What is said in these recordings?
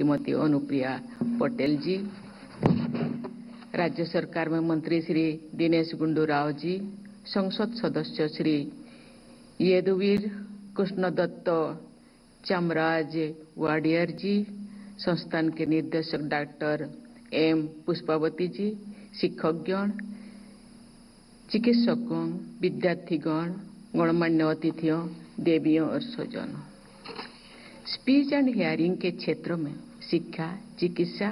श्रीमती अनुप्रिया पटेल जी, राज्य सरकार में मंत्री श्री दिनेश गुंडूराव जी, संसद सदस्य श्री यदुवीर कृष्णदत्त चामराज वाडियर जी, संस्थान के निर्देशक डॉक्टर एम पुष्पावती जी, शिक्षकगण, चिकित्सकों, विद्यार्थीगण, गणमान्य अतिथियों, देवियों और स्वजनों, स्पीच एंड हियरिंग के क्षेत्र में शिक्षा, चिकित्सा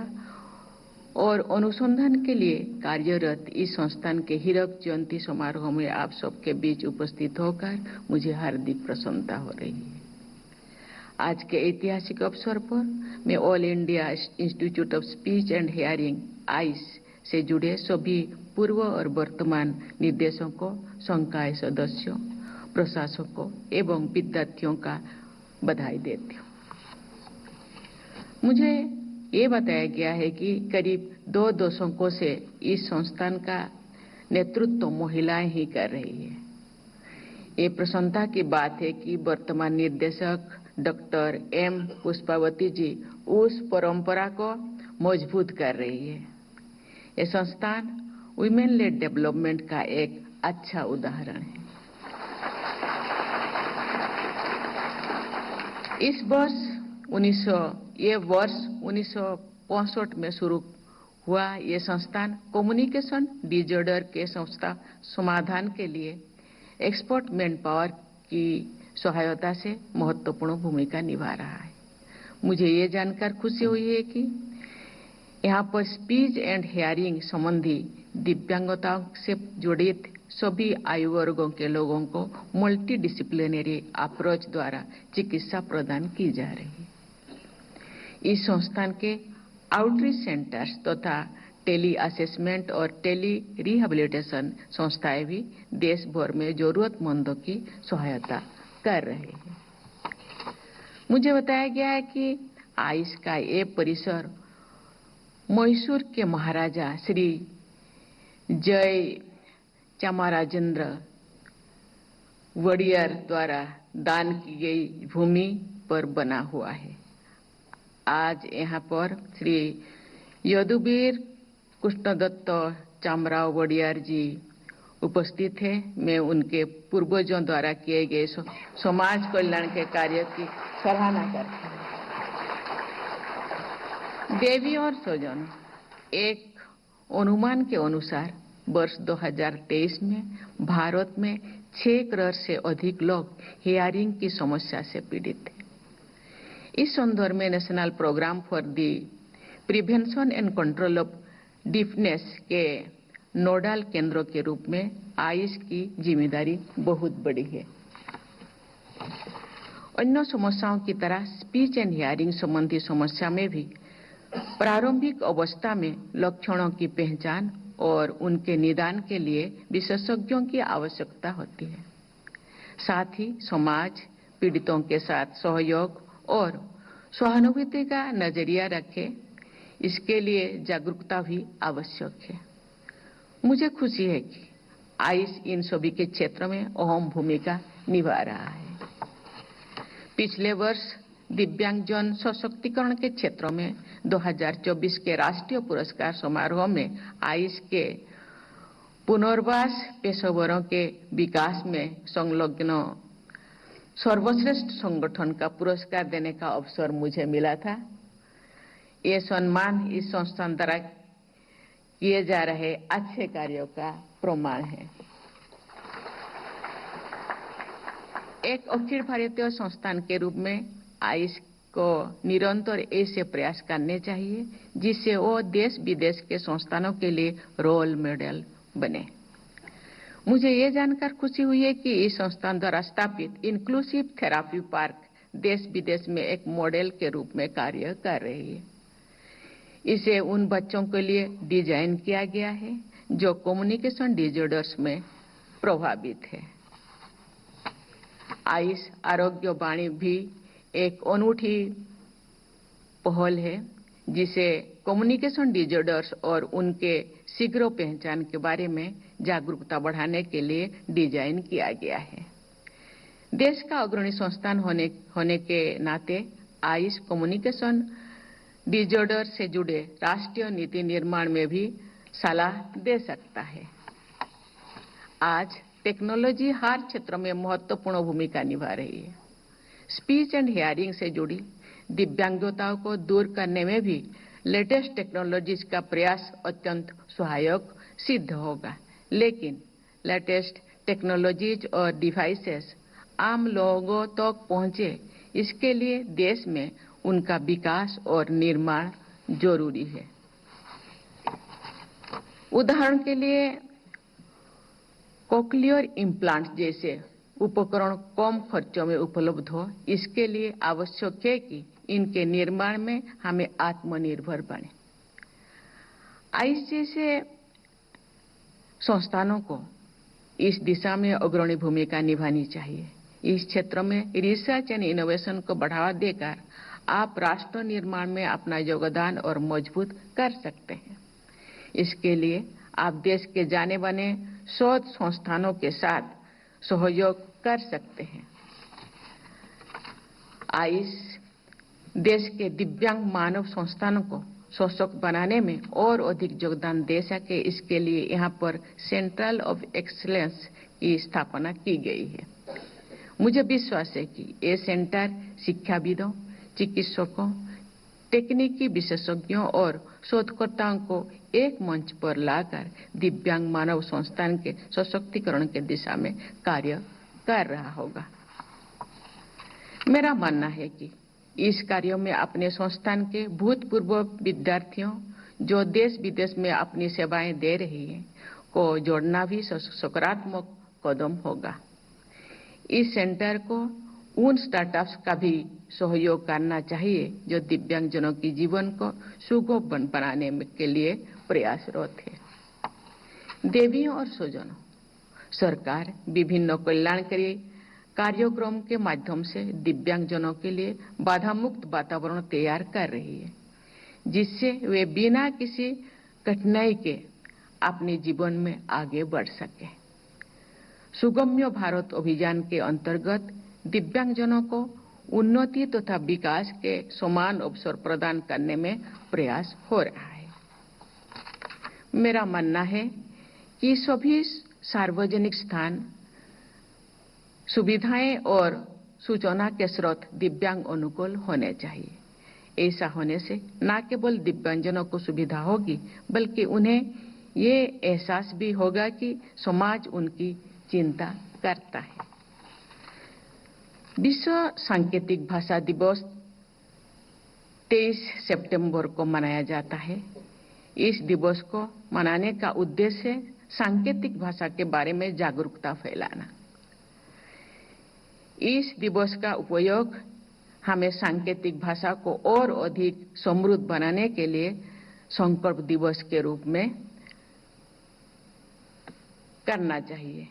और अनुसंधान के लिए कार्यरत इस संस्थान के हीरक जयंती समारोह में आप सबके बीच उपस्थित होकर मुझे हार्दिक प्रसन्नता हो रही है। आज के ऐतिहासिक अवसर पर मैं all India institute of speech and hearing ice से जुड़े सभी पूर्व और वर्तमान निर्देशकों, संकाय सदस्यों, प्रशासकों एवं विद्यार्थियों का बधाई देती हूँ। मुझे ये बताया गया है कि करीब 2 दशकों से इस संस्थान का नेतृत्व महिलाएं ही कर रही है। ये प्रसन्नता की बात है कि वर्तमान निर्देशक डॉक्टर एम पुष्पावती जी उस परंपरा को मजबूत कर रही है। ये संस्थान वुमेन लेड डेवलपमेंट का एक अच्छा उदाहरण है। ये वर्ष 1965 में शुरू हुआ। ये संस्थान कम्युनिकेशन डिसऑर्डर के समाधान के लिए एक्सपर्ट मैन पावर की सहायता से महत्वपूर्ण भूमिका निभा रहा है। मुझे ये जानकर खुशी हुई है कि यहाँ पर स्पीच एंड हियरिंग संबंधी दिव्यांगताओं से जुड़ित सभी आयु वर्गों के लोगों को मल्टी डिसिप्लिनरी अप्रोच द्वारा चिकित्सा प्रदान की जा रही है। इस संस्थान के आउटरीच सेंटर्स तथा टेली असेसमेंट और टेली रिहेबिलिटेशन संस्थाएं भी देश भर में जरूरतमंदों की सहायता कर रहे हैं। मुझे बताया गया है कि आइस का ये परिसर मैसूर के महाराजा श्री जय चामराजेंद्र वडियर द्वारा दान की गई भूमि पर बना हुआ है। आज यहाँ पर श्री यदुवीर कृष्णदत्त चामराव वडियर जी उपस्थित है। मैं उनके पूर्वजों द्वारा किए गए समाज कल्याण के कार्य की सराहना करती हूँ। देवी और स्वजन, एक अनुमान के अनुसार वर्ष 2023 में भारत में 6 करोड़ से अधिक लोग हियरिंग की समस्या से पीड़ित हैं। इस संदर्भ में national programme for the prevention and control of deafness के नोडल केंद्रों के रूप में आइस की जिम्मेदारी बहुत बड़ी है। अन्य समस्याओं की तरह स्पीच एंड हियरिंग संबंधी समस्या में भी प्रारंभिक अवस्था में लक्षणों की पहचान और उनके निदान के लिए विशेषज्ञों की आवश्यकता होती है। साथ ही समाज पीड़ितों के साथ सहयोग और सहानुभूति का नजरिया रखे, इसके लिए जागरूकता भी आवश्यक है। मुझे खुशी है कि आइस इन सभी के क्षेत्र में अहम भूमिका निभा रहा है। पिछले वर्ष दिव्यांगजन सशक्तिकरण के क्षेत्र में 2024 के राष्ट्रीय पुरस्कार समारोह में आइस के पुनर्वास पेशेवरों के विकास में संलग्न सर्वश्रेष्ठ संगठन का पुरस्कार देने का अवसर मुझे मिला था। ये सम्मान इस संस्थान द्वारा किए जा रहे अच्छे कार्यों का प्रमाण है। एक अखिल भारतीय संस्थान के रूप में आइस को निरंतर ऐसे प्रयास करने चाहिए जिससे वो देश विदेश के संस्थानों के लिए रोल मॉडल बने। मुझे ये जानकर खुशी हुई है कि इस संस्थान द्वारा स्थापित इंक्लूसिव थेरेपी पार्क देश विदेश में एक मॉडल के रूप में कार्य कर रही है। इसे उन बच्चों के लिए डिजाइन किया गया है जो कम्युनिकेशन डिसऑर्डर्स में प्रभावित है। आइस आरोग्य वाणी भी एक अनूठी पहल है जिसे कम्युनिकेशन डिसऑर्डर्स और उनके शीघ्र पहचान के बारे में जागरूकता बढ़ाने के लिए डिजाइन किया गया है। देश का अग्रणी संस्थान होने के नाते आइस कम्युनिकेशन डिसऑर्डर से जुड़े राष्ट्रीय नीति निर्माण में भी सलाह दे सकता है। आज टेक्नोलॉजी हर क्षेत्र में महत्वपूर्ण भूमिका निभा रही है। स्पीच एंड हियरिंग से जुड़ी दिव्यांगताओं को दूर करने में भी लेटेस्ट टेक्नोलॉजीज का प्रयास अत्यंत सहायक सिद्ध होगा, लेकिन लेटेस्ट टेक्नोलॉजीज और डिवाइसेस आम लोगों तक पहुंचे, इसके लिए देश में उनका विकास और निर्माण जरूरी है। उदाहरण के लिए कोक्लियर इम्प्लांट जैसे उपकरण कम खर्चों में उपलब्ध हो, इसके लिए आवश्यक है कि इनके निर्माण में हमें आत्मनिर्भर बने। आइस जैसे संस्थानों को इस दिशा में अग्रणी भूमिका निभानी चाहिए। इस क्षेत्र में रिसर्च एंड इनोवेशन को बढ़ावा देकर आप राष्ट्र निर्माण में अपना योगदान और मजबूत कर सकते हैं। इसके लिए आप देश के जाने माने शोध संस्थानों के साथ सहयोग कर सकते हैं। आइस देश के दिव्यांग मानव संस्थानों को सशक्त बनाने में और अधिक योगदान दे सके, इसके लिए यहाँ पर सेंटर ऑफ एक्सीलेंस की स्थापना की गई है। मुझे विश्वास है कि ये सेंटर शिक्षाविदों, चिकित्सकों, तकनीकी विशेषज्ञों और शोधकर्ताओं को एक मंच पर लाकर दिव्यांग मानव संस्थान के सशक्तिकरण की दिशा में कार्य कर रहा होगा। मेरा मानना है कि इस कार्य में अपने संस्थान के भूतपूर्व विद्यार्थियों जो देश विदेश में अपनी सेवाएं दे रही हैं को जोड़ना भी सकारात्मक कदम होगा। इस सेंटर को उन स्टार्टअप्स का भी सहयोग करना चाहिए जो दिव्यांगजनों के जीवन को सुगम बनाने के लिए प्रयासरत है। देवियों और स्वजनों, सरकार विभिन्न कल्याणकारी कार्यक्रम के माध्यम से दिव्यांगजनों के लिए बाधा मुक्त वातावरण तैयार कर रही है, जिससे वे बिना किसी कठिनाई के अपने जीवन में आगे बढ़ सके। सुगम्य भारत अभियान के अंतर्गत दिव्यांगजनों को उन्नति तथा विकास के समान अवसर प्रदान करने में प्रयास हो रहा है। मेरा मानना है कि सभी सार्वजनिक स्थान, सुविधाएं और सूचना के स्रोत दिव्यांग अनुकूल होने चाहिए। ऐसा होने से न केवल दिव्यांगजनों को सुविधा होगी, बल्कि उन्हें ये एहसास भी होगा कि समाज उनकी चिंता करता है। विश्व सांकेतिक भाषा दिवस 23 सितंबर को मनाया जाता है। इस दिवस को मनाने का उद्देश्य सांकेतिक भाषा के बारे में जागरूकता फैलाना। इस दिवस का उपयोग हमें सांकेतिक भाषा को और अधिक समृद्ध बनाने के लिए संकल्प दिवस के रूप में करना चाहिए।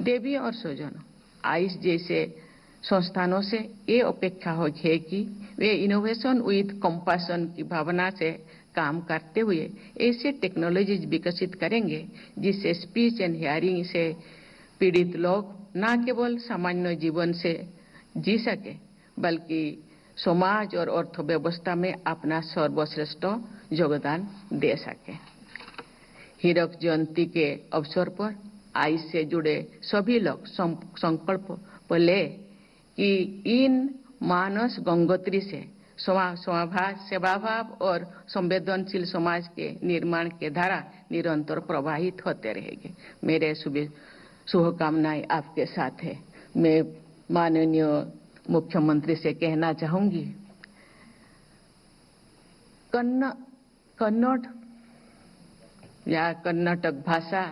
देवी और स्वजनों, आइस जैसे संस्थानों से ये अपेक्षा है कि वे इनोवेशन विद कंपैशन की भावना से काम करते हुए ऐसे टेक्नोलॉजीज विकसित करेंगे जिससे स्पीच एंड हियरिंग से पीड़ित लोग न केवल सामान्य जीवन से जी सके, बल्कि समाज और अर्थव्यवस्था में अपना सर्वश्रेष्ठ योगदान दे सके। हीरक जयंती के अवसर पर आइस से जुड़े सभी लोग संकल्प ले कि इन मानस गंगोत्री से सेवाभाव और संवेदनशील समाज के निर्माण के धारा निरंतर प्रवाहित होते रहेंगे। मेरे शुभकामनाएं आपके साथ है। मैं माननीय मुख्यमंत्री से कहना चाहूंगी, कन्नड़ या कर्नाटक भाषा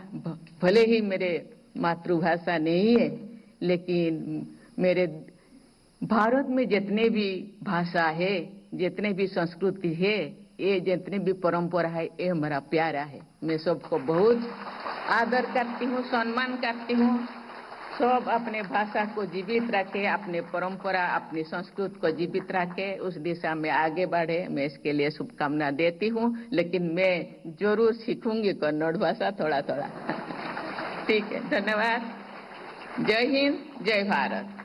भले ही मेरे मातृभाषा नहीं है, लेकिन मेरे भारत में जितने भी भाषा है, जितने भी संस्कृति है, ये जितने भी परंपरा है, ये हमारा प्यारा है। मैं सबको बहुत आदर करती हूँ, सम्मान करती हूँ। सब अपने भाषा को जीवित रखे, अपने परंपरा, अपनी संस्कृति को जीवित रखे, उस दिशा में आगे बढ़े। मैं इसके लिए शुभकामना देती हूँ, लेकिन मैं जरूर सीखूंगी कन्नड़ भाषा थोड़ा थोड़ा। ठीक है, धन्यवाद। जय हिंद, जय भारत।